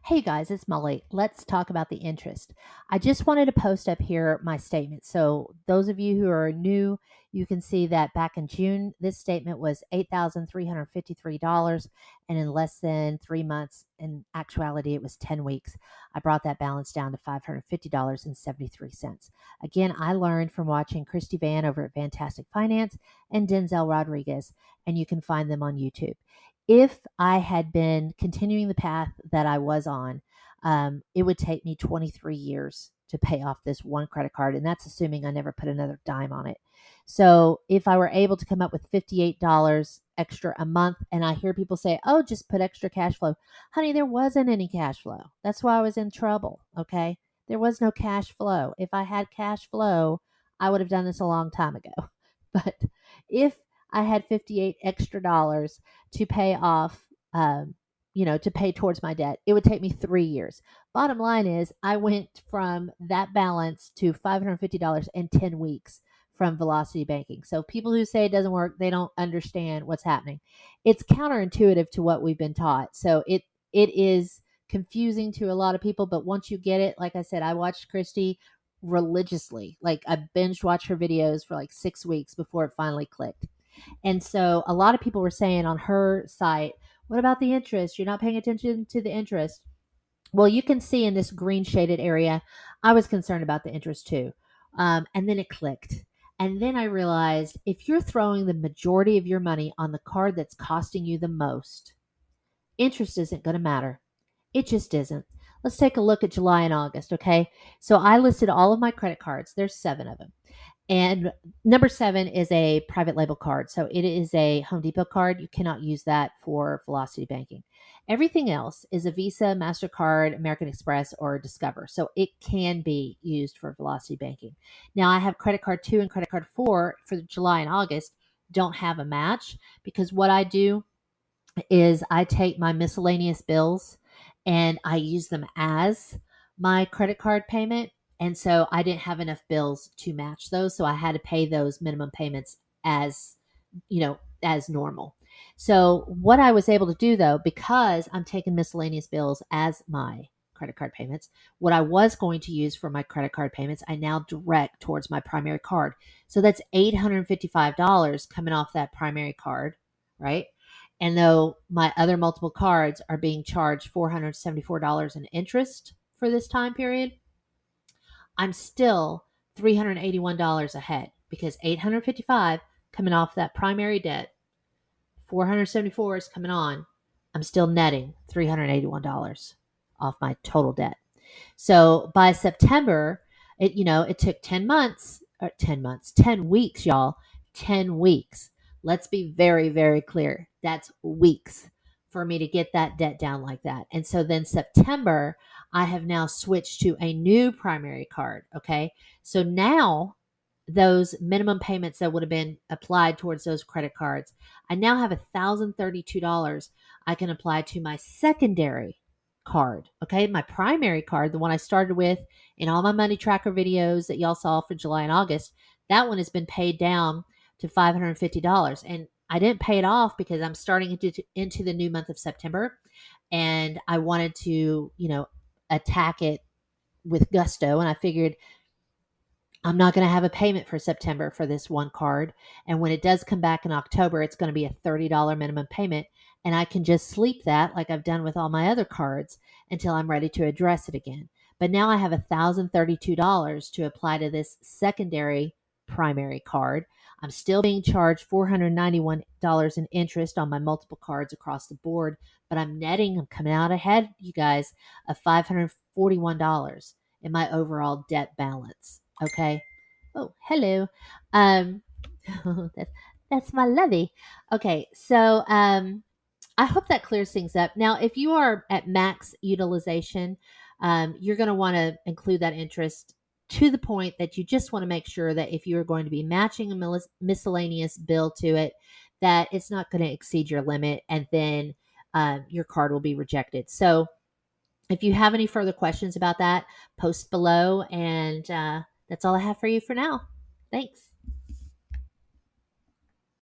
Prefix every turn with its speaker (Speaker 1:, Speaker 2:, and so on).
Speaker 1: Hey guys, it's Molly. Let's talk about the interest. I just wanted to post up here my statement. So, those of you who are new, you can see that back in June, this statement was $8,353. And in less than 3 months, in actuality, it was 10 weeks. I brought that balance down to $550.73. Again, I learned from watching Christy Van over at Vanntasticfinance and Denzel Rodriguez, and you can find them on YouTube. If I had been continuing the path that I was on, it would take me 23 years to pay off this one credit card. And that's assuming I never put another dime on it. So if I were able to come up with $58 extra a month, and I hear people say, oh, just put extra cash flow. Honey, there wasn't any cash flow. That's why I was in trouble. Okay. There was no cash flow. If I had cash flow, I would have done this a long time ago. But if I had 58 extra dollars to pay off, to pay towards my debt, it would take me 3 years. Bottom line is, I went from that balance to $550 in 10 weeks from Velocity Banking. So people who say it doesn't work, they don't understand what's happening. It's counterintuitive to what we've been taught. So it is confusing to a lot of people, but once you get it, like I said, I watched Christy religiously. Like I binged watched her videos for like 6 weeks before it finally clicked. And so a lot of people were saying on her site, what about the interest? You're not paying attention to the interest. Well, you can see in this green shaded area, I was concerned about the interest too. And then it clicked. And then I realized if you're throwing the majority of your money on the card that's costing you the most, interest isn't going to matter. It just isn't. Let's take a look at July and August, okay? So I listed all of my credit cards. There's 7 of them. And number 7 is a private label card. So it is a Home Depot card. You cannot use that for Velocity Banking. Everything else is a Visa, MasterCard, American Express, or Discover. So it can be used for Velocity Banking. Now I have credit card 2 and credit card 4 for July and August. Don't have a match because what I do is I take my miscellaneous bills and I use them as my credit card payment. And so I didn't have enough bills to match those. So I had to pay those minimum payments as normal. So what I was able to do though, because I'm taking miscellaneous bills as my credit card payments, what I was going to use for my credit card payments, I now direct towards my primary card. So that's $855 coming off that primary card, right? And though my other multiple cards are being charged $474 in interest for this time period, I'm still $381 ahead because $855 coming off that primary debt, $474 is coming on. I'm still netting $381 off my total debt. So by September, it took 10 weeks, y'all, 10 weeks. Let's be very, very clear. That's weeks for me to get that debt down like that. And so then September, I have now switched to a new primary card. Okay. So now those minimum payments that would have been applied towards those credit cards, I now have $1,032 I can apply to my secondary card. Okay. My primary card, the one I started with in all my money tracker videos that y'all saw for July and August, that one has been paid down to $550. And I didn't pay it off because I'm starting into the new month of September. And I wanted to, attack it with gusto. And I figured I'm not going to have a payment for September for this one card. And when it does come back in October, it's going to be a $30 minimum payment. And I can just sleep that like I've done with all my other cards until I'm ready to address it again. But now I have $1,032 to apply to this secondary primary card. I'm still being charged $491 in interest on my multiple cards across the board, but I'm coming out ahead, you guys, of $541 in my overall debt balance. Okay. Oh, hello. Um, that's, that's my lovey. Okay. So, I hope that clears things up. Now, if you are at max utilization, you're going to want to include that interest to the point that you just want to make sure that if you're going to be matching a miscellaneous bill to it, that it's not going to exceed your limit and then your card will be rejected. So if you have any further questions about that, post below. And that's all I have for you for now. Thanks.